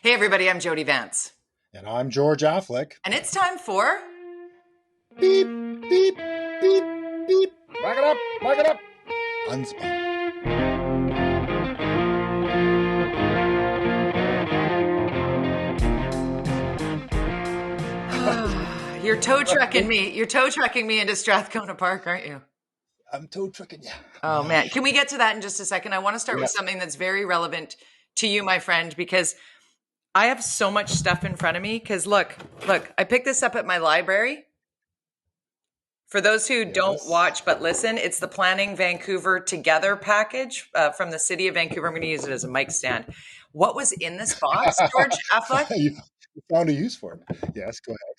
Hey everybody, I'm Jody Vance. And I'm George-affleck. And it's time for... Beep, beep, beep, beep. Back it up, back it up. UnSpun. You're tow trucking me. You're tow trucking me into Strathcona Park, aren't you? I'm tow trucking you. Oh man, can we get to that in just a second? I want to start with something that's very relevant to you, my friend, because I have so much stuff in front of me. Because look, I picked this up at my library. For those who don't watch but listen, it's the Planning Vancouver Together package from the City of Vancouver. I'm going to use it as a mic stand. What was in this box, George-affleck? You found a use for it. Yes, go ahead.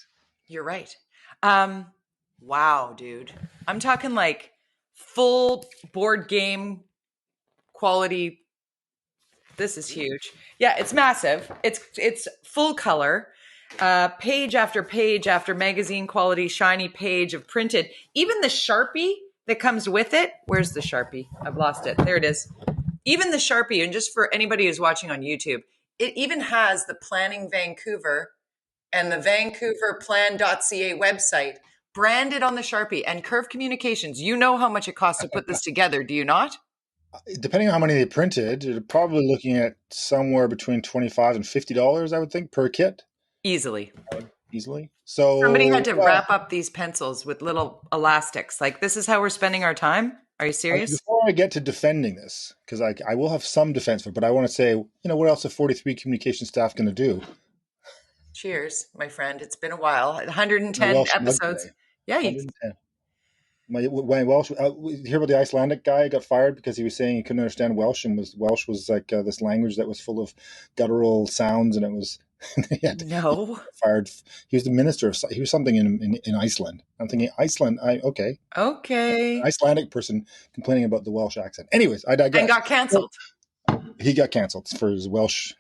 You're right. Wow, dude. I'm talking like full board game quality. This is huge. Yeah, it's massive. It's full color. Page after page after magazine quality, shiny page of printed. Even the Sharpie that comes with it. Where's the Sharpie? I've lost it. There it is. Even the Sharpie, and just for anybody who's watching on YouTube, it even has the Planning Vancouver and the Vancouverplan.ca website branded on the Sharpie. And Curve Communications, you know how much it costs to put this together, do you not? Depending on how many they printed, you're probably looking at somewhere between $25 and $50, I would think, per kit. Easily. So somebody had to wrap up these pencils with little elastics. Like, this is how we're spending our time? Are you serious? Before I get to defending this, because I will have some defense for it, but I want to say, what else are 43 communication staff going to do? Cheers, my friend. It's been a while. 110 episodes. Yeah. 110. My Welsh. You hear about the Icelandic guy who got fired because he was saying he couldn't understand Welsh, and Welsh was like this language that was full of guttural sounds, and it was fired. He was the minister of. He was something in Iceland. I'm thinking Iceland. Okay. An Icelandic person complaining about the Welsh accent. Anyways, I digress. And got canceled. He got canceled for his Welsh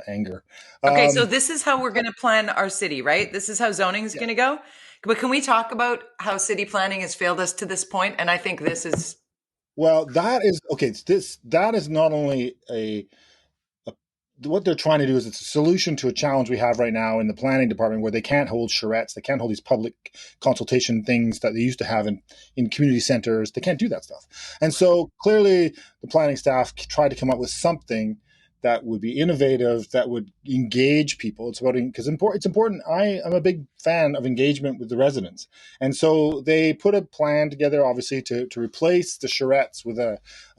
anger. Okay, so this is how we're going to plan our city, right? This is how zoning is going to go. But can we talk about how city planning has failed us to this point? And I think this is... Well, that is... Okay, that is not only what they're trying to do is it's a solution to a challenge we have right now in the planning department where they can't hold charrettes. They can't hold these public consultation things that they used to have in community centers. They can't do that stuff. And so clearly the planning staff tried to come up with something that would be innovative, that would engage people. It's important. I'm a big fan of engagement with the residents. And so they put a plan together, obviously, to replace the charrettes with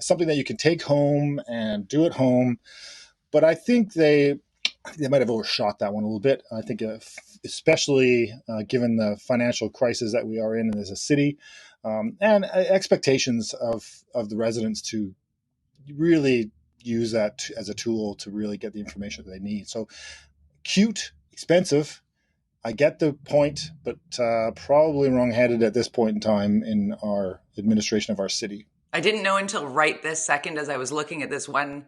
something that you can take home and do at home. But I think they might have overshot that one a little bit. I think especially given the financial crisis that we are in as a city and expectations of the residents to really use that as a tool to really get the information that they need. So cute, expensive. I get the point, but probably wrong-headed at this point in time in our administration of our city. I didn't know until right this second as I was looking at this one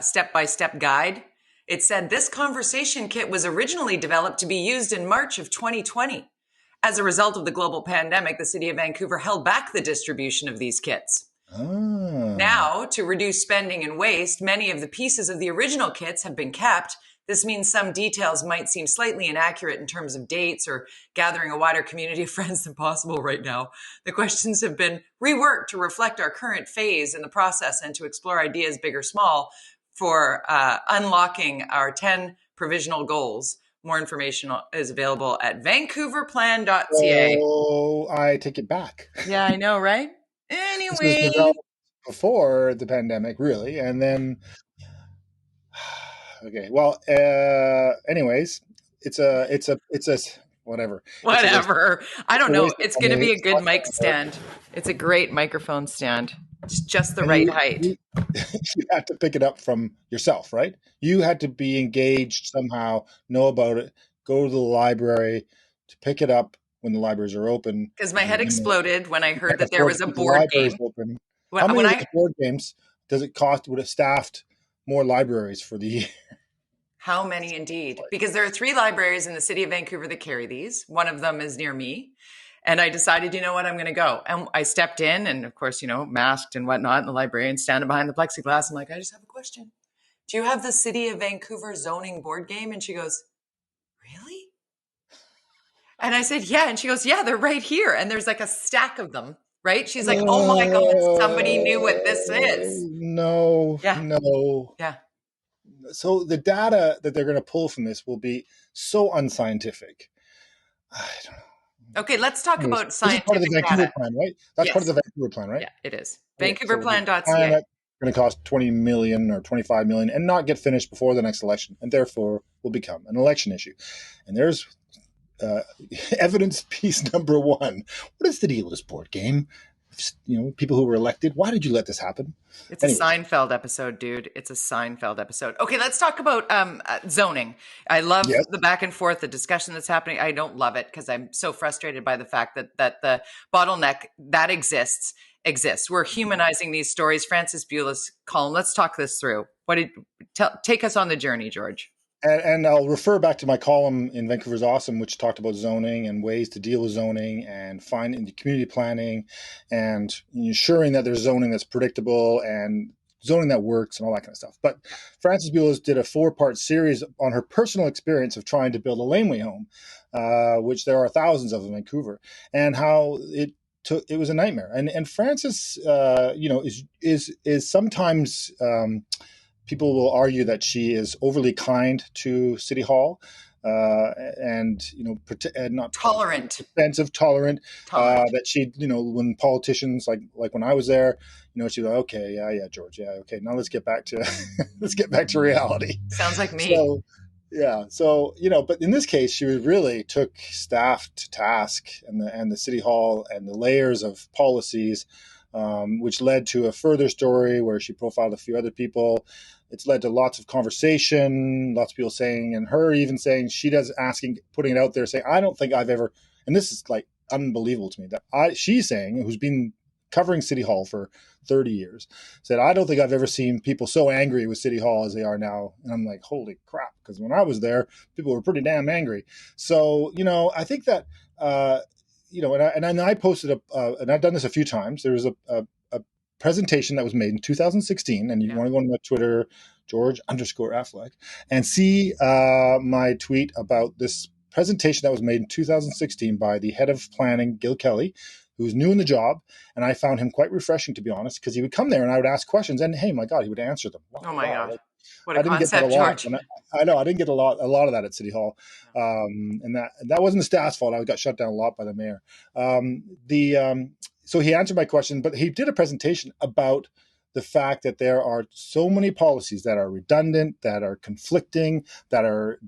step-by-step guide. It said this conversation kit was originally developed to be used in March of 2020. As a result of the global pandemic, the City of Vancouver held back the distribution of these kits. Now, to reduce spending and waste, many of the pieces of the original kits have been kept. This means some details might seem slightly inaccurate in terms of dates or gathering a wider community of friends than possible right now. The questions have been reworked to reflect our current phase in the process and to explore ideas big or small for unlocking our 10 provisional goals. More information is available at vancouverplan.ca. Oh, I take it back. Yeah, I know, right? Anyway, this was developed before the pandemic, really, and then okay. Well, anyways, it's a whatever. Whatever. I don't know. It's going to be a good mic stand. It's a great microphone stand. It's just the right height. You had to pick it up from yourself, right? You had to be engaged somehow, know about it, go to the library to pick it up when the libraries are open. Because my head exploded when I heard that there was a board game. How many board games does it cost? Would have staffed more libraries for the year? How many indeed? Because there are 3 libraries in the City of Vancouver that carry these. One of them is near me. And I decided, you know what, I'm going to go. And I stepped in and, of course, masked and whatnot in the librarian standing behind the plexiglass. I'm like, I just have a question. do you have the City of Vancouver zoning board game? And she goes, really? And I said, yeah. And she goes, yeah, they're right here. And there's like a stack of them, right? She's like, oh my God, somebody knew what this is. No, Yeah. no. Yeah. So the data that they're going to pull from this will be so unscientific. I don't know. Okay, let's talk Anyways, about this is part of the scientific Vancouver data. plan, right? That's part of Yes. the Vancouver plan, right? Yeah, it is. Okay, so the plan Vancouverplan.ca. that's going to cost 20 million or 25 million and not get finished before the next election, and therefore will become an election issue. And there's evidence piece number one. What is the deal with this board game? You know, people who were elected. Why did you let this happen? It's a Seinfeld episode, dude. It's a Seinfeld episode. Okay, let's talk about zoning. I love the back and forth, the discussion that's happening. I don't love it because I'm so frustrated by the fact that the bottleneck that exists. We're humanizing these stories. Francis Beulah's column. Let's talk this through. Take us on the journey, George. And I'll refer back to my column in Vancouver's Awesome, which talked about zoning and ways to deal with zoning and finding the community planning and ensuring that there's zoning that's predictable and zoning that works and all that kind of stuff. But Frances Beulah's did a 4-part series on her personal experience of trying to build a laneway home, which there are thousands of in Vancouver, and how it was a nightmare. And Frances, is sometimes. People will argue that she is overly kind to City Hall, and not tolerant, expensive, tolerant. That she, when politicians like when I was there, she's like, okay, yeah, George, yeah, okay, now let's get back to reality. Sounds like me. So, yeah, so but in this case, she really took staff to task, and the City Hall and the layers of policies. Which led to a further story where she profiled a few other people. It's led to lots of conversation, lots of people saying, and her even saying, putting it out there, saying, I don't think I've ever, and this is like unbelievable to me, that she's saying, who's been covering City Hall for 30 years, said, I don't think I've ever seen people so angry with City Hall as they are now. And I'm like, holy crap, because when I was there, people were pretty damn angry. So, I think that, and I posted and I've done this a few times. There was a presentation that was made in 2016, and you want to go on my Twitter, George_affleck, and see my tweet about this presentation that was made in 2016 by the head of planning, Gil Kelly, who was new in the job. And I found him quite refreshing, to be honest, because he would come there and I would ask questions, and hey, my God, he would answer them. Oh my God. Like, what a concept, George. I know I didn't get a lot of that at City Hall, and that wasn't the staff's fault. I got shut down a lot by the mayor. So he answered my question, but he did a presentation about the fact that there are so many policies that are redundant, that are conflicting, that are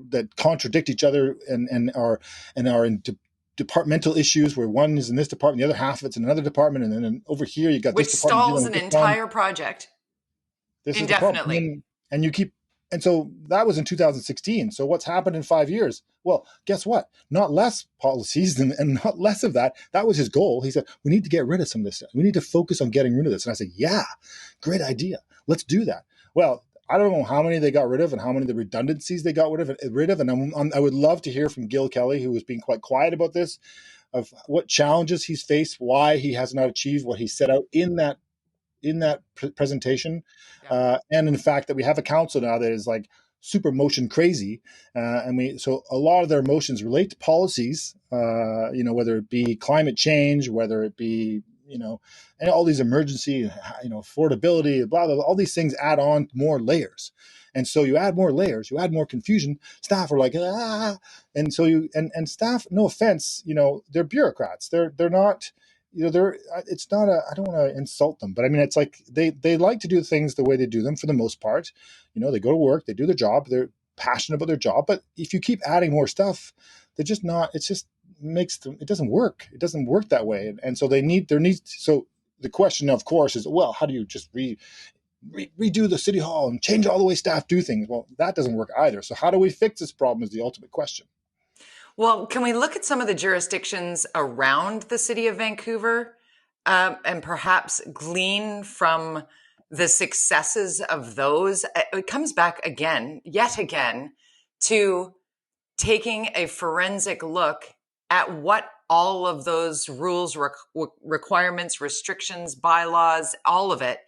that contradict each other and are in departmental issues where one is in this department, the other half of it's in another department, and then over here you got which this department stalls an entire project. This indefinitely. And so that was in 2016. So what's happened in 5 years? Well, guess what? Not less policies and not less of that. That was his goal. He said, we need to get rid of some of this stuff. We need to focus on getting rid of this. And I said, yeah, great idea. Let's do that. Well, I don't know how many they got rid of and how many of the redundancies they got rid of. And I would love to hear from Gil Kelly, who was being quite quiet about this, of what challenges he's faced, why he has not achieved what he set out in that presentation. And in fact, that we have a council now that is like super motion crazy. So a lot of their motions relate to policies, whether it be climate change, whether it be, and all these emergency, affordability, blah, blah, blah, all these things add on more layers. And so you add more layers, you add more confusion. Staff are like, and so and staff, no offense, they're bureaucrats. They're not, it's not I don't want to insult them, but I mean, it's like they like to do things the way they do them for the most part. They go to work, they do their job, they're passionate about their job. But if you keep adding more stuff, they're just not, it doesn't work. It doesn't work that way. And so so the question, of course, is, well, how do you just redo the City Hall and change all the way staff do things? Well, that doesn't work either. So how do we fix this problem is the ultimate question. Well, can we look at some of the jurisdictions around the city of Vancouver and perhaps glean from the successes of those? It comes back yet again, to taking a forensic look at what all of those rules, requirements, restrictions, bylaws, all of it,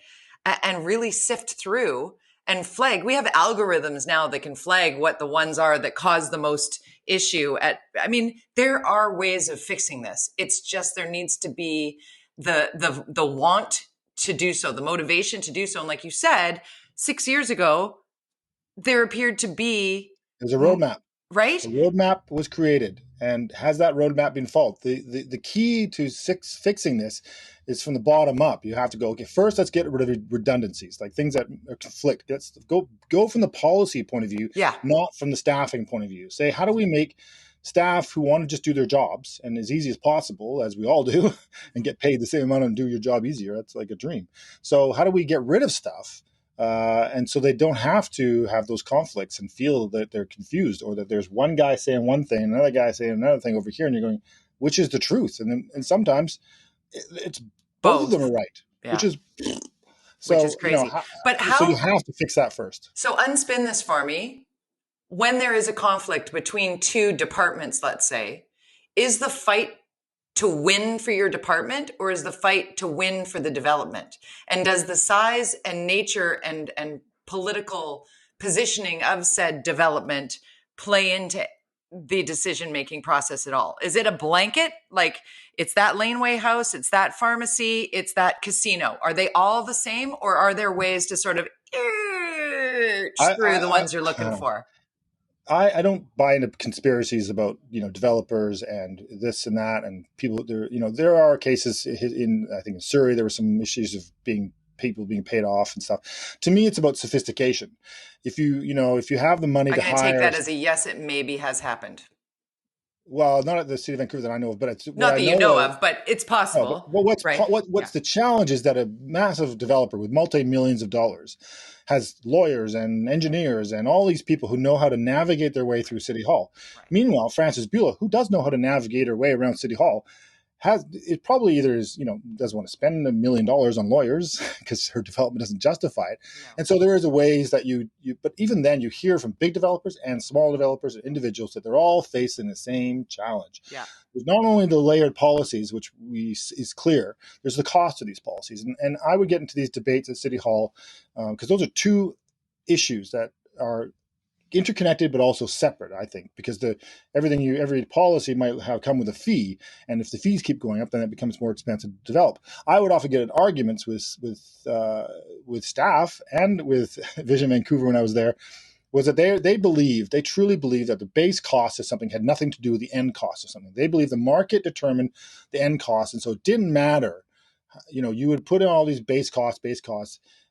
and really sift through and flag. We have algorithms now that can flag what the ones are that cause the most issue there are ways of fixing this. It's just there needs to be the want to do so, the motivation to do so. And like you said, 6 years ago, there appeared to be there's a roadmap. Right? A roadmap was created, and has that roadmap been followed? The key to fixing this is from the bottom up. You have to go, okay, first let's get rid of redundancies, like things that conflict. Let's go from the policy point of view, not from the staffing point of view. Say, how do we make staff who want to just do their jobs and as easy as possible, as we all do, and get paid the same amount and do your job easier? That's like a dream. So how do we get rid of stuff? And so they don't have to have those conflicts and feel that they're confused, or that there's one guy saying one thing, another guy saying another thing over here, and you're going, which is the truth? And sometimes it's both of them are right, which is crazy. So you have to fix that first. So unspin this for me. When there is a conflict between two departments, let's say, is the fight to win for your department, or is the fight to win for the development? And does the size and nature and political positioning of said development play into the decision-making process at all? Is it a blanket? Like, it's that laneway house, it's that pharmacy, it's that casino. Are they all the same, or are there ways to sort of screw the ones you're looking for? I don't buy into conspiracies about, developers and this and that and people there. There are cases I think in Surrey, there were some issues of people being paid off and stuff. To me, it's about sophistication. If you have the money to hire, I take that as a yes, it maybe has happened. Well, not at the City of Vancouver that I know of, but it's not that you know of, but it's possible. Well, what's the challenge is that a massive developer with multi-millions of dollars has lawyers and engineers and all these people who know how to navigate their way through City Hall. Right. Meanwhile, Frances Beulah, who does know how to navigate her way around City Hall, it probably either doesn't want to spend $1 million on lawyers because her development doesn't justify it. No. And so there is a ways that but even then you hear from big developers and small developers and individuals that they're all facing the same challenge. Yeah. There's not only the layered policies, which is clear, there's the cost of these policies. And I would get into these debates at City Hall because those are two issues that are interconnected but also separate, I think, because every policy might have come with a fee, and if the fees keep going up, then it becomes more expensive to develop. I would often get in arguments with staff and with Vision Vancouver when I was there, was that they truly believe that the base cost of something had nothing to do with the end cost of something. They believe the market determined the end cost, and so it didn't matter. You would put in all these base costs.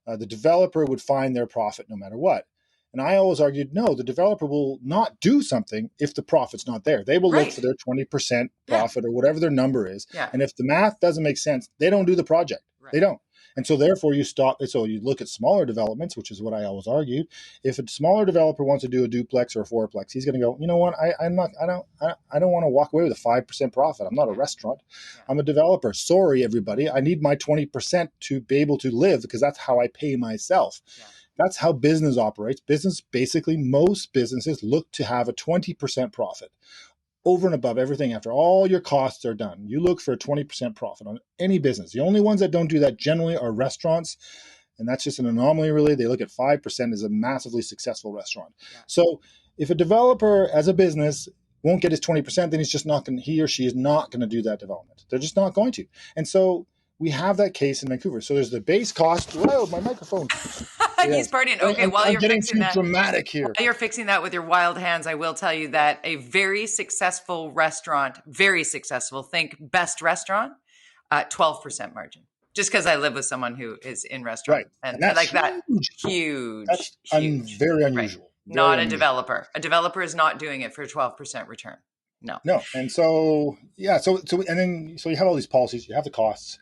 The developer would find their profit no matter what. And I always argued, no, the developer will not do something if the profit's not there. They will look for their 20% profit or whatever their number is. Yeah. And if the math doesn't make sense, they don't do the project. Right. They don't. And so therefore you stop. So you look at smaller developments, which is what I always argued. If a smaller developer wants to do a duplex or a fourplex, he's going to go, you know what? I don't want to walk away with a 5% profit. I'm not a restaurant. Yeah. I'm a developer. Sorry, everybody. I need my 20% to be able to live because that's how I pay myself. Yeah. That's how business operates. Most businesses look to have a 20% profit over and above everything after all your costs are done. You look for a 20% profit on any business. The only ones that don't do that generally are restaurants, and that's just an anomaly, really. They look at 5% as a massively successful restaurant. Yeah. So if a developer as a business won't get his 20%, then he or she is not going to do that development. They're just not going to. And so we have that case in Vancouver. So there's the base cost. Whoa, my microphone. He's partying. Okay, while you're fixing that, dramatic here. While you're fixing that with your wild hands, I will tell you that a very successful restaurant, very successful, think best restaurant, 12% margin. Just because I live with someone who is in restaurant. Right. And like that, huge. That's huge. Very unusual. Right. Not a developer. A developer is not doing it for a 12% return. No. And so, so you have all these policies, you have the costs.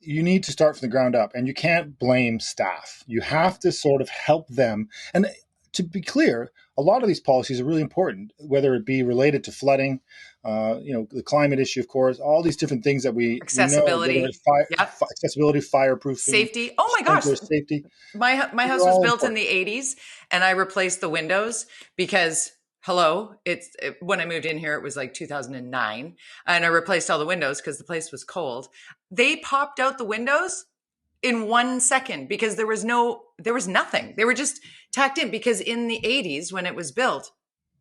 You need to start from the ground up, and you can't blame staff. You have to sort of help them. And to be clear, a lot of these policies are really important, whether it be related to flooding, the climate issue, of course, all these different things that accessibility, accessibility, fireproofing, safety. Oh my gosh, safety. My house was built in the 80s, and I replaced the windows because. When I moved in here, it was like 2009, and I replaced all the windows because the place was cold. They popped out the windows in 1 second because there was nothing. They were just tacked in because in the 80s when it was built,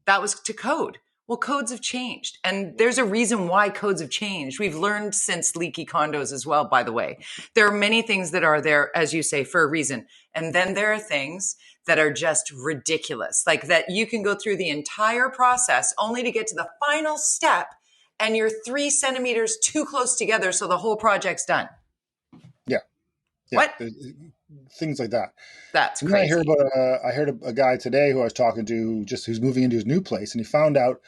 that was to code. Well, codes have changed. And there's a reason why codes have changed. We've learned since leaky condos as well, by the way. There are many things that are there, as you say, for a reason. And then there are things that are just ridiculous, like that you can go through the entire process only to get to the final step and you're 3 centimeters too close together. So the whole project's done. Yeah. What? Things like that. That's crazy. I heard a guy today who I was talking to, who's moving into his new place, and he found out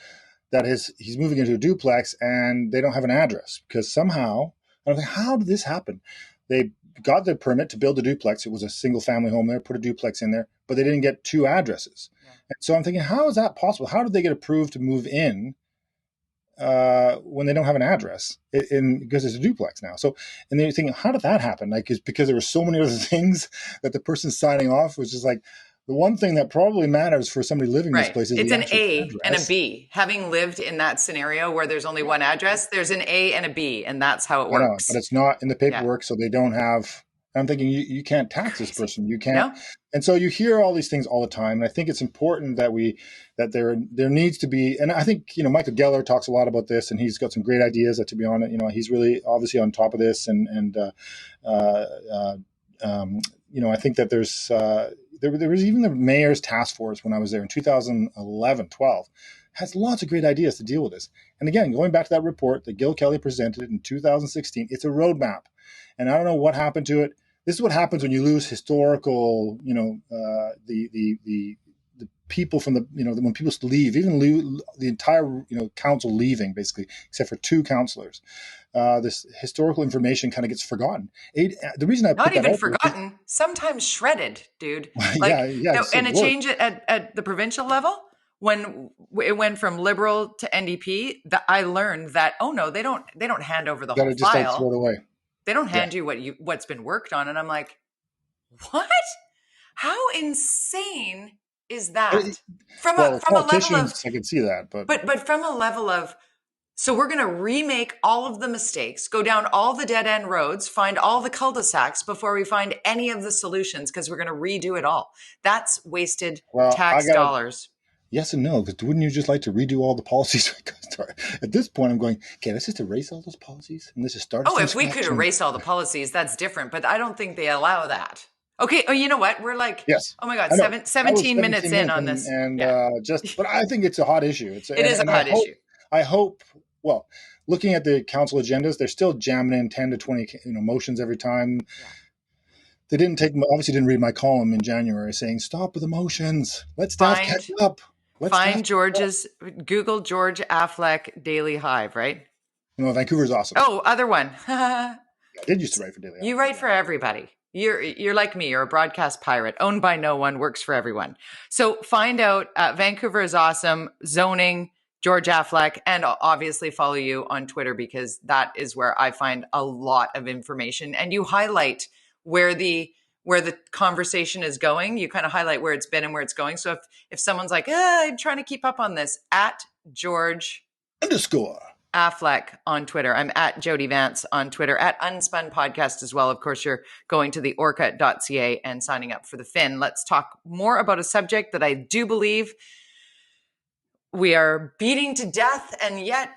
that he's moving into a duplex and they don't have an address because somehow, I was like, how did this happen? They got the permit to build a duplex. It was a single family home there, put a duplex in there, but they didn't get 2 addresses. Yeah. And so I'm thinking, how is that possible? How did they get approved to move in when they don't have an address because it's a duplex now? So, and then you're thinking, how did that happen? Like, it's because there were so many other things that the person signing off was just like, the one thing that probably matters for somebody living in this place is it's an A address. and a B. Having lived in that scenario where there's only one address, there's an A and a B, and that's how it works. But it's not in the paperwork, so they don't have. I'm thinking you can't tax this person. You can't. No. And so you hear all these things all the time. And I think it's important that there needs to be, and I think, Michael Geller talks a lot about this, and he's got some great ideas that, to be honest, he's really obviously on top of this. I think that there was even the mayor's task force when I was there in 2011, 12, has lots of great ideas to deal with this. And again, going back to that report that Gil Kelly presented in 2016, it's a roadmap. And I don't know what happened to it. This is what happens when you lose historical, the people from when people leave, even the entire, council leaving, basically, except for 2 councillors. This historical information kind of gets forgotten. The reason I not even forgotten, sometimes shredded, dude. And a change at the provincial level, when it went from Liberal to NDP, I learned that they don't hand over the whole file. Just throw it away. They don't hand you what's been worked on, and I'm like, what? How insane is that? From a level of, I can see that, but from a level of, so we're going to remake all of the mistakes, go down all the dead end roads, find all the cul-de-sacs before we find any of the solutions because we're going to redo it all. That's wasted tax dollars. Yes and no, because wouldn't you just like to redo all the policies? At this point, I'm going, okay, let's just erase all those policies and let's just start. If we could erase all the policies, that's different. But I don't think they allow that. Okay. Oh, you know what? We're like, yes. Oh my God, 17 minutes in on this. But I think it's a hot issue. It is a hot issue. I hope, looking at the council agendas, they're still jamming in 10 to 20 motions every time. Yeah. They obviously didn't read my column in January saying, stop with the motions. Let staff catch up. Google George-affleck Daily Hive, right? Vancouver's awesome. Oh, other one. I did used to write for Daily Hive. You write for everybody. You're like me. You're a broadcast pirate, owned by no one, works for everyone. So find out Vancouver is awesome, zoning, George-affleck, and obviously follow you on Twitter because that is where I find a lot of information. And you highlight where the conversation is going. You kind of highlight where it's been and where it's going. So if someone's like, I'm trying to keep up on this, at George_affleck on Twitter. I'm at Jody Vance on Twitter, at UnSpun podcast as well. Of course, you're going to the orca.ca and signing up for the Fin. Let's talk more about a subject that I do believe we are beating to death, and yet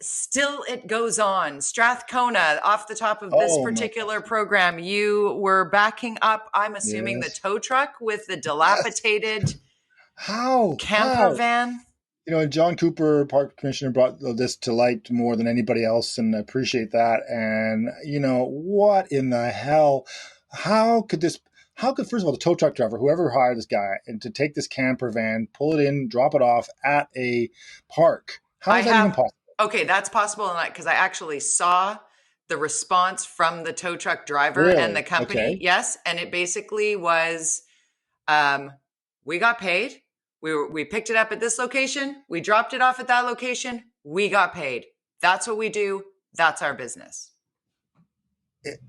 still it goes on. Strathcona, off the top of this particular program, you were backing up, I'm assuming, the tow truck with the dilapidated camper van. John Cooper, Park Commissioner, brought this to light more than anybody else, and I appreciate that. And, what in the hell? How could, first of all, the tow truck driver, whoever hired this guy, and to take this camper van, pull it in, drop it off at a park? How is that even possible? Okay, that's possible because I actually saw the response from the tow truck driver and the company. Okay. Yes, and it basically was, we got paid. We picked it up at this location. We dropped it off at that location. We got paid. That's what we do. That's our business.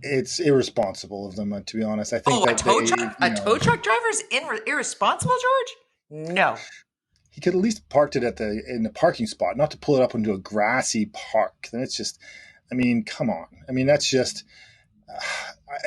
It's irresponsible of them, to be honest. I think a tow truck driver's irresponsible, George? No. He could at least parked it in the parking spot, not to pull it up into a grassy park. Then it's just, come on. That's just,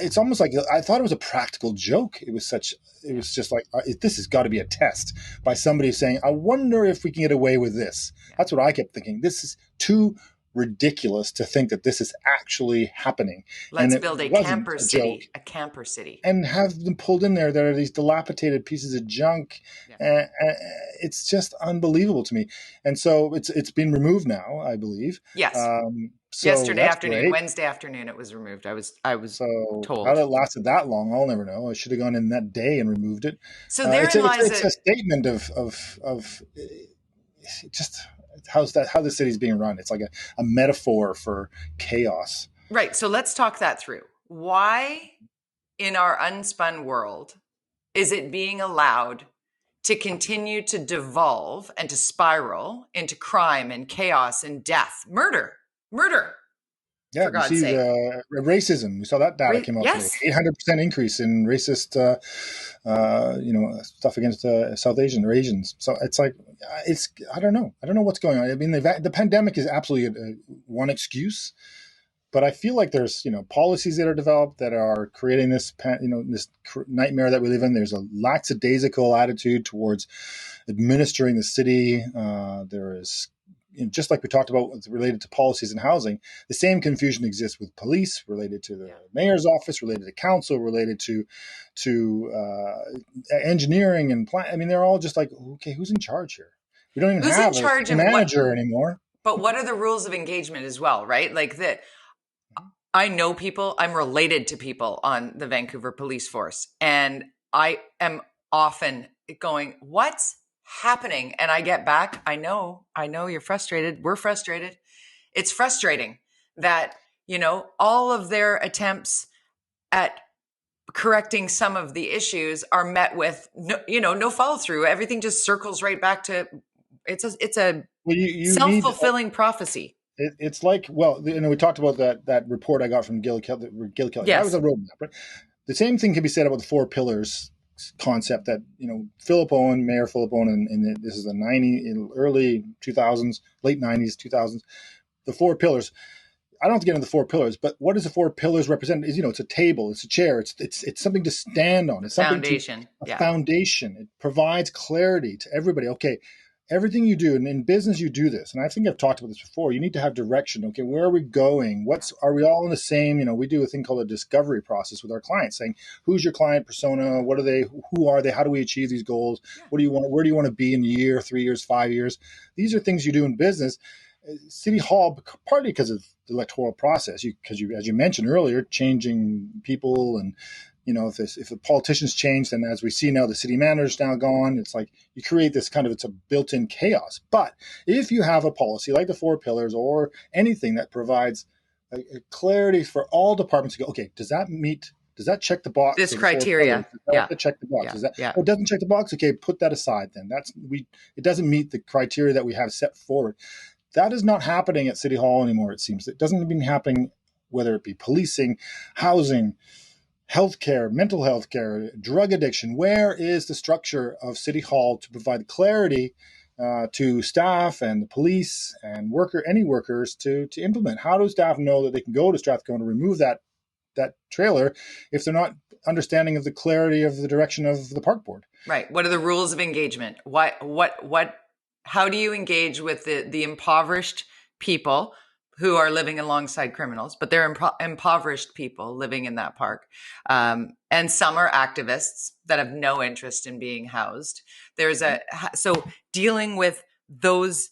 it's almost like I thought it was a practical joke. It was just like, this has got to be a test by somebody saying, I wonder if we can get away with this. Yeah. That's what I kept thinking. This is too ridiculous to think that this is actually happening. Let's And it build a wasn't camper a joke. city, a camper city. And have them pulled in there that are these dilapidated pieces of junk. Yeah. It's just unbelievable to me. And so it's been removed now, I believe. Yes. So Yesterday that's afternoon, great. Wednesday afternoon, it was removed. I was So told. how it lasted that long, I'll never know. I should have gone in that day and removed it. So therein lies it's a statement of just how the city's being run. It's like a metaphor for chaos. Right. So let's talk that through. Why in our unspun world is it being allowed to continue to devolve and to spiral into crime and chaos and death, murder? Yeah, for God's you see sake. Racism. We saw that data came out yes. today. 800% increase in racist, stuff against South Asian or Asians. So it's like, I don't know. I don't know what's going on. I mean, the pandemic is absolutely one excuse, but I feel like there's, policies that are developed that are creating this, this nightmare that we live in. There's a lackadaisical attitude towards administering the city. There is, just like we talked about related to policies and housing, the same confusion exists with police, related to the mayor's office, related to council, related to engineering and plan. I mean, they're all just like, okay, who's in charge here? We don't even have a manager anymore. But what are the rules of engagement as well, right? Like that. I know people, I'm related to people on the Vancouver police force, and I am often going, what's happening? And I get back, I know you're frustrated. We're frustrated. It's frustrating that, all of their attempts at correcting some of the issues are met with, no follow through. Everything just circles right back to, it's a self-fulfilling prophecy. It's like, well, we talked about that report I got from Gil Kelly. Yes. That was a roadmap, right? The same thing can be said about the 4 pillars concept that, Philip Owen, Mayor Philip Owen, and this is the early 2000s, late 90s, 2000s, the 4 pillars. I don't have to get into the 4 pillars, but what does the 4 pillars represent? Is, it's a table, it's a chair, it's something to stand on. It's something foundation. Foundation. It provides clarity to everybody. Okay, everything you do, and in business you do this, and I think I've talked about this before, you need to have direction. Okay, where are we going? Are we all in the same, we do a thing called a discovery process with our clients, saying, who's your client persona? What are they? Who are they? How do we achieve these goals? What do you want? Where do you want to be in a year, 3 years, 5 years? These are things you do in business. City Hall, partly because of the electoral process, because you, as you mentioned earlier, changing people and, if the politicians change, then as we see now, the city manager's now gone. It's like you create this it's a built-in chaos. But if you have a policy like the 4 pillars or anything that provides a clarity for all departments to go, okay, does that check the box? This criteria. Check the box. It doesn't check the box. Okay, put that aside then. It doesn't meet the criteria that we have set forward. That is not happening at City Hall anymore, it seems. It doesn't even happening, whether it be policing, housing, healthcare, mental health care, drug addiction. Where is the structure of City Hall to provide clarity to staff and the police and any workers to implement? How do staff know that they can go to Strathcona and remove that trailer if they're not understanding of the clarity of the direction of the park board? Right. What are the rules of engagement? How do you engage with the impoverished people who are living alongside criminals, but they're impoverished people living in that park? And some are activists that have no interest in being housed. So dealing with those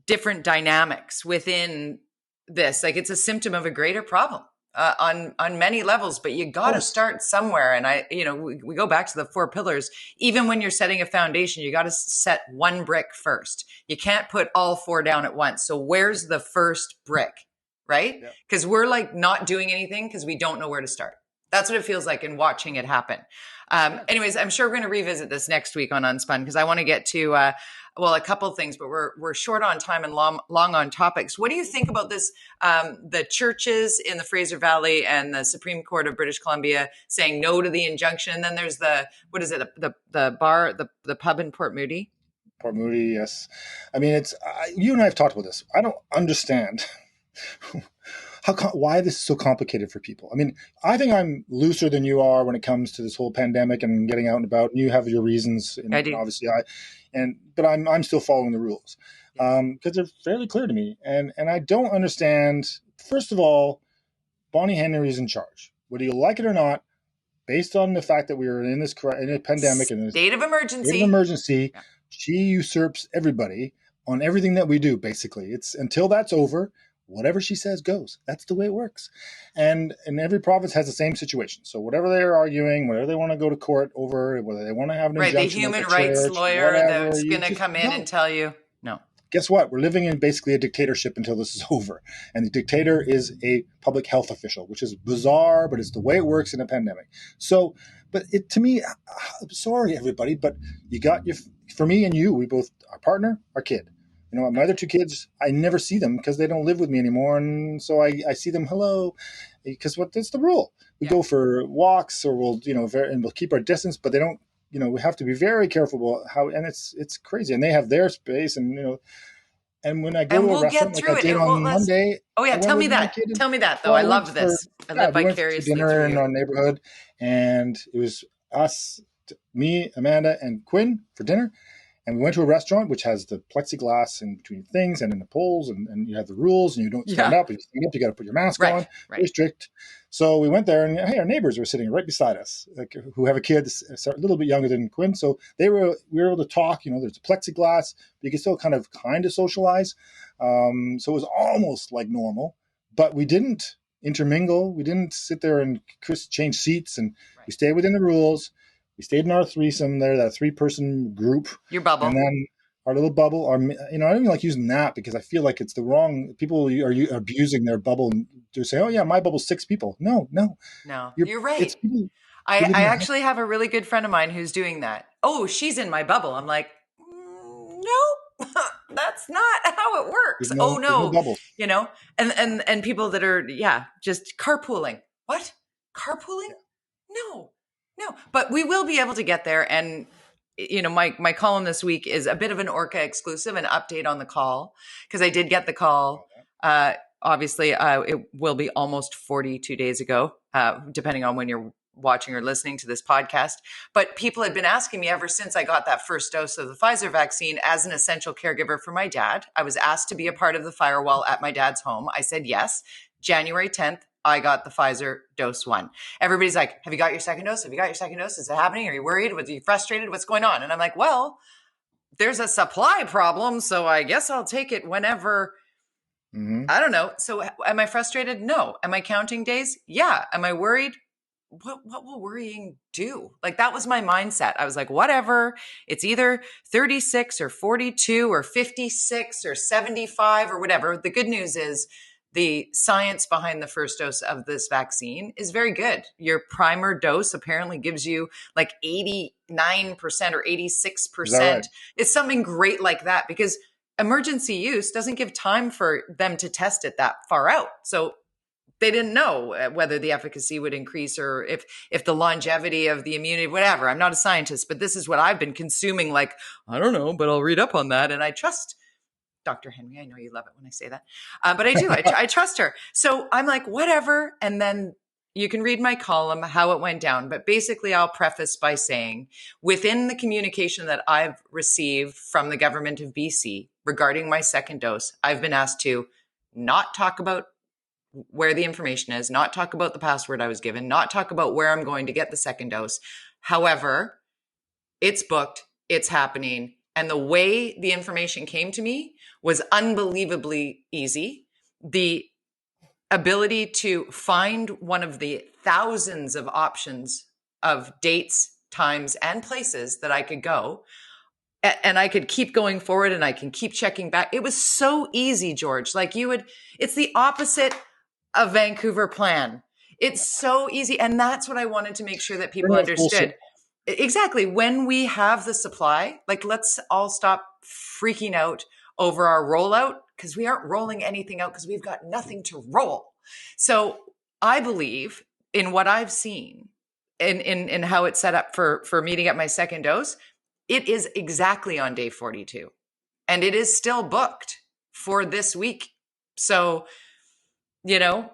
different dynamics within this, like, it's a symptom of a greater problem. On many levels, but you got to start somewhere. And we go back to the 4 pillars. Even when you're setting a foundation, you got to set one brick first. You can't put all 4 down at once. So where's the first brick, right? Because we're like not doing anything because we don't know where to start. That's what it feels like in watching it happen. Anyways, I'm sure we're going to revisit this next week on Unspun because I want to get to, a couple of things, but we're short on time and long on topics. What do you think about this? The churches in the Fraser Valley and the Supreme Court of British Columbia saying no to the injunction. And then there's the bar, the pub in Port Moody. Port Moody, yes. I mean, you and I have talked about this. I don't understand why this is so complicated for people. I mean, I think I'm looser than you are when it comes to this whole pandemic and getting out and about. And you have your reasons, I do. and obviously but I'm still following the rules because they're fairly clear to me. And I don't understand. First of all, Bonnie Henry is in charge, whether you like it or not. Based on the fact that we were in a pandemic and state of emergency, yeah. She usurps everybody on everything that we do. Basically, it's until that's over, whatever she says goes. That's the way it works. And every province has the same situation. So whatever they're arguing, whatever they want to go to court over, whether they want to have an injunction, the human rights lawyer that's going to come in and tell you no. Guess what? We're living in basically a dictatorship until this is over. And the dictator is a public health official, which is bizarre, but it's the way it works in a pandemic. So, but to me, sorry, everybody, but you got for me and you, we both, our partner, our kid. You know, my other two kids, I never see them because they don't live with me anymore. And so I see them, hello, because that's the rule. We go for walks or we'll keep our distance, but they don't, we have to be very careful about how, and it's crazy. And they have their space and, and when I go to a restaurant like I did on Monday. Oh yeah. Tell me that though. I love this. I live vicariously through dinner in our neighborhood, and it was us, me, Amanda, and Quinn for dinner. And we went to a restaurant which has the plexiglass in between things and in the poles, and you have the rules, and you don't stand up. If you stand up, you got to put your mask on. Very strict. So we went there, and hey, our neighbors were sitting right beside us, who have a kid a little bit younger than Quinn. So we were able to talk. There's a plexiglass, but you can still kind of socialize. So it was almost like normal, but we didn't intermingle. We didn't sit there and change seats, and we stayed within the rules. We stayed in our threesome there, that 3-person group. Your bubble. And then our little bubble. I don't even like using that because I feel like it's the wrong. People are abusing their bubble and they're saying, oh, yeah, my bubble's 6 people. No. You're right. I actually have a really good friend of mine who's doing that. Oh, she's in my bubble. I'm like, nope, that's not how it works. No bubble. And people that are, just carpooling. What? Carpooling? No, but we will be able to get there. And, my column this week is a bit of an Orca exclusive, an update on the call, because I did get the call. Obviously, it will be almost 42 days ago, depending on when you're watching or listening to this podcast. But people had been asking me ever since I got that first dose of the Pfizer vaccine as an essential caregiver for my dad. I was asked to be a part of the firewall at my dad's home. I said yes. January 10th. I got the Pfizer dose 1. Everybody's like, have you got your second dose? Have you got your second dose? Is it happening? Are you worried? Are you frustrated? What's going on? And I'm like, well, there's a supply problem, so I guess I'll take it whenever. I don't know. So am I frustrated? No. Am I counting days? Yeah. Am I worried? What will worrying do? Like, that was my mindset. I was like, whatever. It's either 36 or 42 or 56 or 75 or whatever. The good news is, the science behind the first dose of this vaccine is very good. Your primer dose apparently gives you like 89% or 86%. Right? It's something great like that, because emergency use doesn't give time for them to test it that far out. So they didn't know whether the efficacy would increase or if the longevity of the immunity, whatever. I'm not a scientist, but this is what I've been consuming. Like, I don't know, but I'll read up on that. And I trust Dr. Henry. I know you love it when I say that, but I do. I trust her. So I'm like, whatever. And then you can read my column, how it went down. But basically, I'll preface by saying, within the communication that I've received from the government of BC regarding my second dose, I've been asked to not talk about where the information is, not talk about the password I was given, not talk about where I'm going to get the second dose. However, it's booked, it's happening. And the way the information came to me was unbelievably easy. The ability to find one of the thousands of options of dates, times, and places that I could go. And I could keep going forward and I can keep checking back. It was so easy, George. Like it's the opposite of Vancouver plan. It's so easy. And that's what I wanted to make sure that people understood. Exactly. When we have the supply, like, let's all stop freaking out over our rollout, because we aren't rolling anything out because we've got nothing to roll. So I believe in what I've seen in how it's set up for me to get my second dose. It is exactly on day 42 and it is still booked for this week. So You know,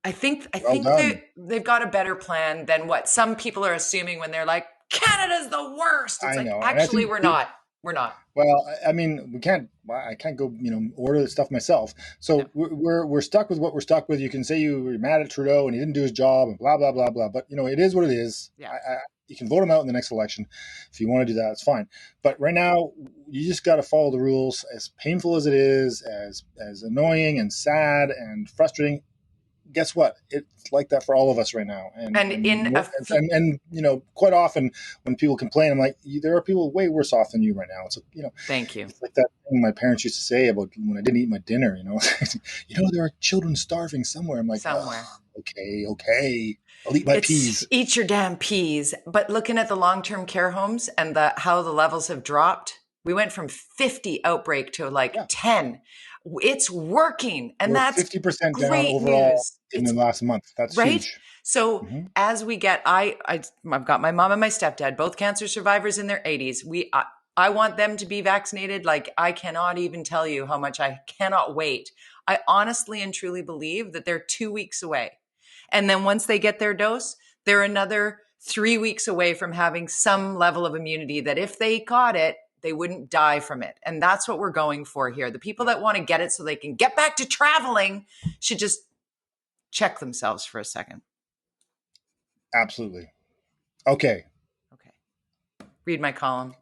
I think Well done. they've got a better plan than what some people are assuming when they're like, Canada's the worst. It's I like, know, and I actually, think we're not. We're not. well, I mean, we can't. I can't go, order the stuff myself. No. So we're stuck with what we're stuck with. You can say you were mad at Trudeau and he didn't do his job and blah blah blah blah. But it is what it is. Yeah. You can vote him out in the next election if you want to do that. It's fine. But right now, you just got to follow the rules. As painful as it is, as annoying and sad and frustrating. Guess what? It's like that for all of us right now. And quite often when people complain, I'm like, there are people way worse off than you right now. It's Thank you. It's like that thing my parents used to say about when I didn't eat my dinner. There are children starving somewhere. I'm like, somewhere. Oh, okay, I'll eat my peas. Eat your damn peas. But looking at the long-term care homes and how the levels have dropped, we went from 50 outbreak to 10. It's working, and We're that's 50% down great overall news. in the last month. That's right. Huge. So as we get, I've got my mom and my stepdad, both cancer survivors in their 80s. I want them to be vaccinated. Like, I cannot even tell you how much I cannot wait. I honestly and truly believe that they're 2 weeks away. And then once they get their dose, they're another 3 weeks away from having some level of immunity that if they got it, they wouldn't die from it. And that's what we're going for here. The people that want to get it so they can get back to traveling should just check themselves for a second. Absolutely. Okay. Read my column.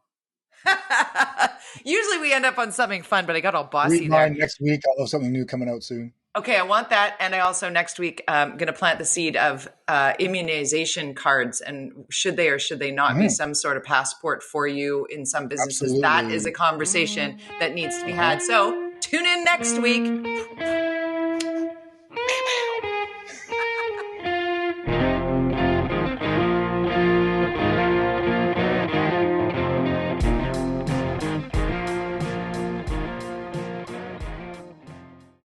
Usually we end up on something fun, but I got all bossy Read there. mine next week. I'll have something new coming out soon. Okay, I want that. And I also next week going to plant the seed of immunization cards. And should they or should they not be some sort of passport for you in some businesses? Absolutely. That is a conversation that needs to be had. So tune in next week.